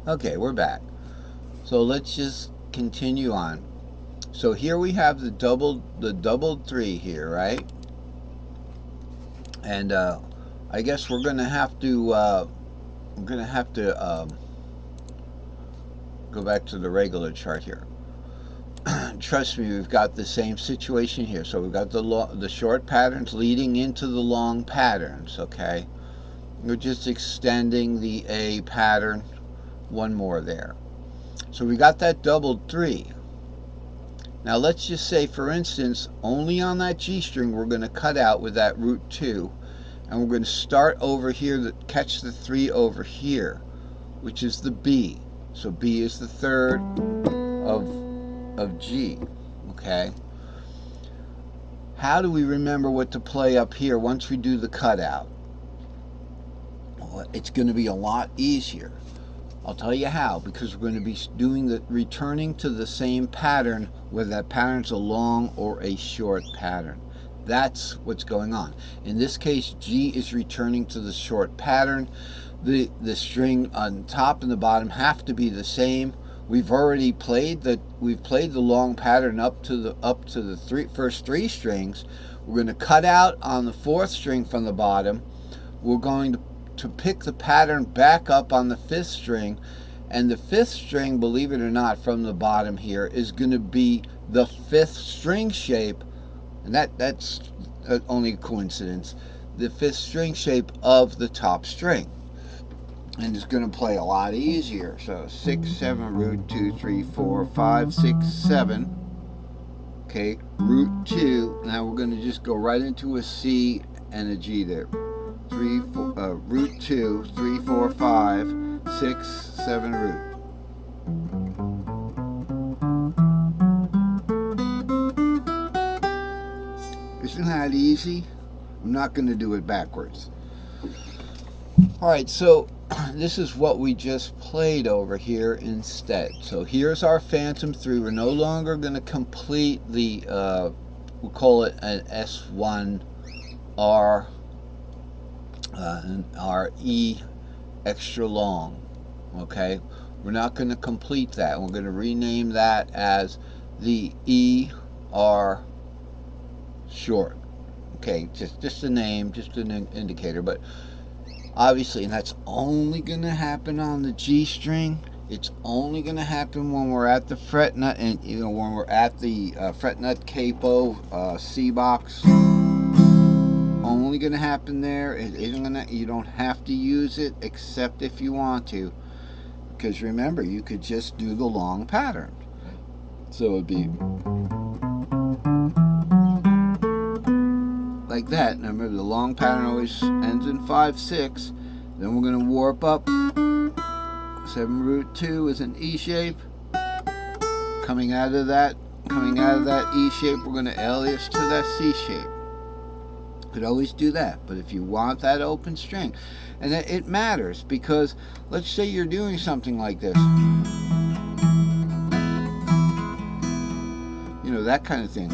Okay, we're back. So let's just continue on. So here we have the doubled three here, right? And I guess we're gonna have to go back to the regular chart here. Trust me, we've got the same situation here. So we've got the short patterns leading into the long patterns. Okay, we're just extending the A pattern one more there. So we got that doubled three. Now let's just say, for instance, only on that G string we're going to cut out with that root 2, and we're going to start over here, catch the 3 over here, which is the B. So B is the third of G. Okay. How do we remember what to play up here once we do the cutout? Well, it's going to be a lot easier. I'll tell you how, because we're going to be returning to the same pattern, whether that pattern's a long or a short pattern. That's what's going on. In this case, G is returning to the short pattern. The string on top and the bottom have to be the same. We've already played the long pattern up to the first three strings. We're going to cut out on the fourth string from the bottom. We're going to pick the pattern back up on the fifth string, and the fifth string, believe it or not, from the bottom here is going to be the fifth string shape, and that's only a coincidence, the fifth string shape of the top string, and it's going to play a lot easier. So 6, 7, root 2, 3, 4, 5, 6, 7. Okay, root 2. Now we're going to just go right into a C and a G there. Root 2, 3, 4, 5, 6, 7 root. Isn't that easy? I'm not going to do it backwards. Alright, so this is what we just played over here instead. So here's our Phantom 3. We're no longer going to complete the, we'll call it an S1 R, an RE extra long. Okay, we're not going to complete that. We're going to rename that as the ER short. Okay, just a name, just an indicator. But obviously, and that's only going to happen on the G string. It's only going to happen when we're at the fretnut, and when we're at the fretnut capo C box. Only going to happen there. It isn't going to. You don't have to use it except if you want to. Because remember, you could just do the long pattern. So it'd be like that. Now remember, the long pattern always ends in 5, 6. Then we're going to warp up. 7 root 2 is an E shape. Coming out of that E shape, we're going to alias to that C shape. Could always do that, but if you want that open string, and it matters, because let's say you're doing something like this, that kind of thing.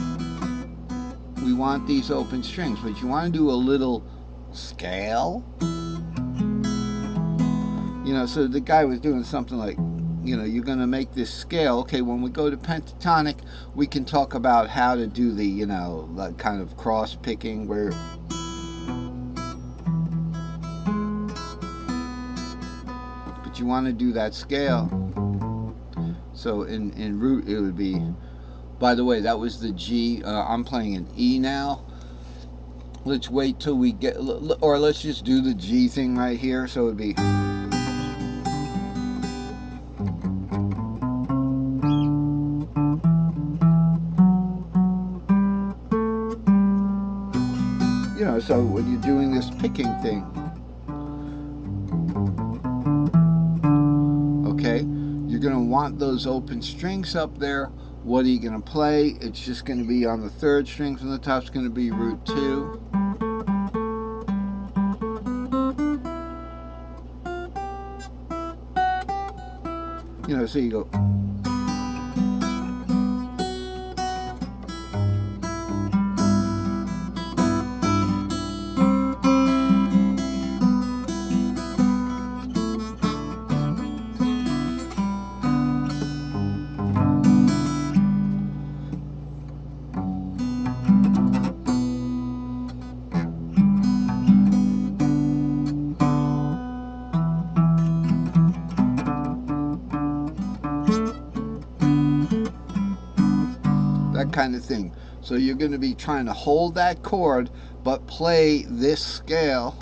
We want these open strings, but you want to do a little scale. So the guy was doing something like, you're going to make this scale. Okay, when we go to pentatonic, we can talk about how to do the, like kind of cross picking where you want to do that scale. So in root it would be, by the way, that was the G. I'm playing an E now. Let's wait till we get, or let's just do the G thing right here. So it would be, so when you're doing this picking thing, okay, you're going to want those open strings up there. What are you going to play? It's just going to be on the third string from the top. It's going to be root 2. So you go. kind of thing. So you're going to be trying to hold that chord, but play this scale.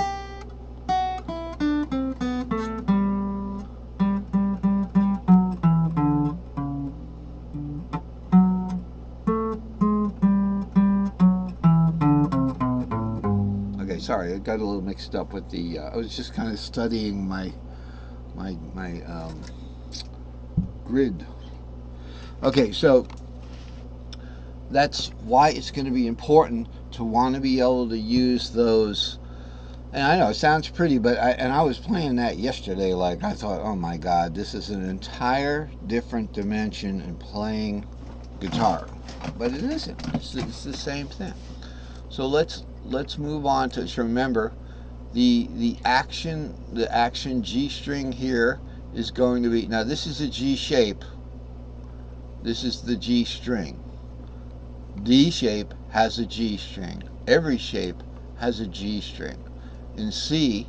Okay, sorry, I got a little mixed up with the. I was just kind of studying my grid. Okay, so that's why it's going to be important to want to be able to use those. And I know it sounds pretty, but I was playing that yesterday. Like, I thought, oh my God, this is an entire different dimension in playing guitar. But it isn't. It's the same thing. So let's move on to remember the action G string here is going to be, now this is a G shape. This is the G string. D shape has a G string. Every shape has a G string. In C,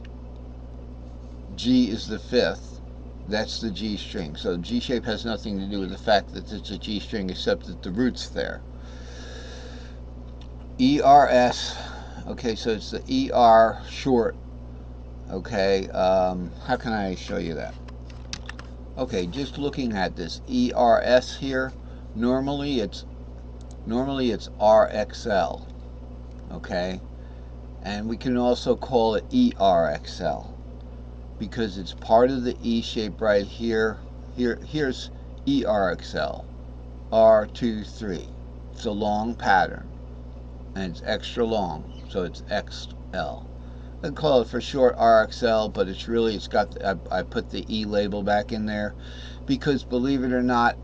G is the fifth. That's the G string. So G shape has nothing to do with the fact that it's a G string, except that the root's there. ERS. Okay, so it's the ER short. Okay, how can I show you that? Okay, just looking at this ERS here, normally it's RXL. Okay, and we can also call it ERXL because it's part of the E shape right here. Here's ERXL, R2-3. It's a long pattern and it's extra long, so it's XL. I call it for short RXL, but it's really, it's got, I put the E label back in there because, believe it or not,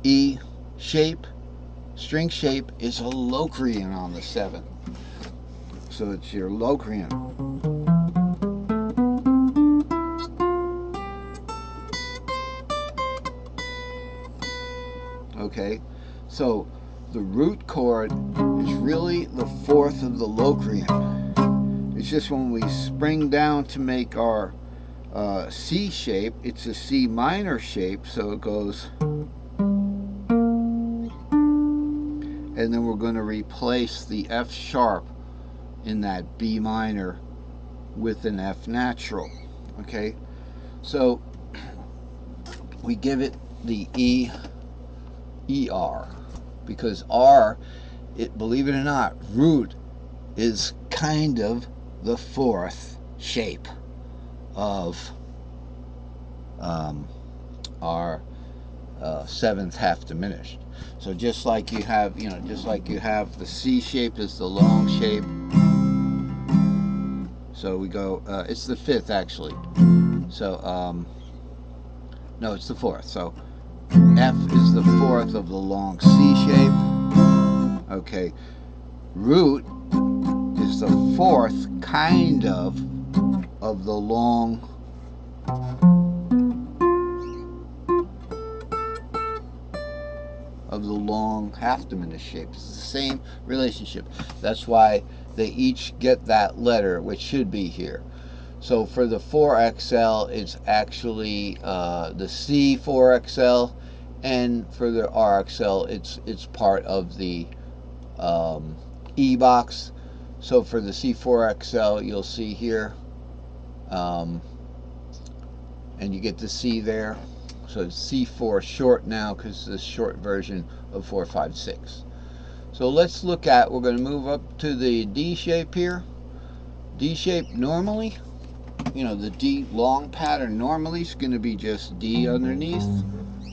E shape, string shape, is a Locrian on the 7th. So it's your Locrian. Okay, so the root chord is really the 4th of the Locrian. It's just when we spring down to make our C shape, it's a C minor shape, so it goes, and then we're going to replace the F sharp in that B minor with an F natural. Okay, so we give it the ER because R, believe it or not, root is kind of the 4th shape of our 7th half diminished. So just like you have, just like you have the C shape is the long shape. So we go, it's the 5th actually. So no, it's the 4th. So F is the 4th of the long C shape. Okay, root is the 4th kind of the long half diminished shape. It's the same relationship. That's why they each get that letter, which should be here. So for the 4XL, it's actually the C4XL, and for the RXL, it's part of the E box. So for the C4XL, you'll see here, and you get the C there. So it's C4 short now because it's the short version of 4-5-6. So let's look at, we're going to move up to the D shape here. D shape normally, the D long pattern normally is going to be just D underneath.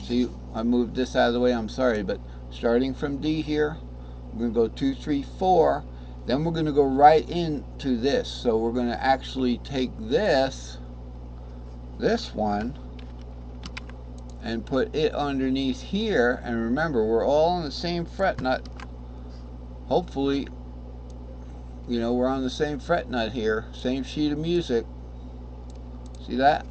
See, I moved this out of the way, I'm sorry, but starting from D here, we're going to go 2, 3, 4. Then we're going to go right into this. So we're going to actually take this one, and put it underneath here. And remember, we're all on the same fret nut. Hopefully, we're on the same fret nut here, same sheet of music. See that?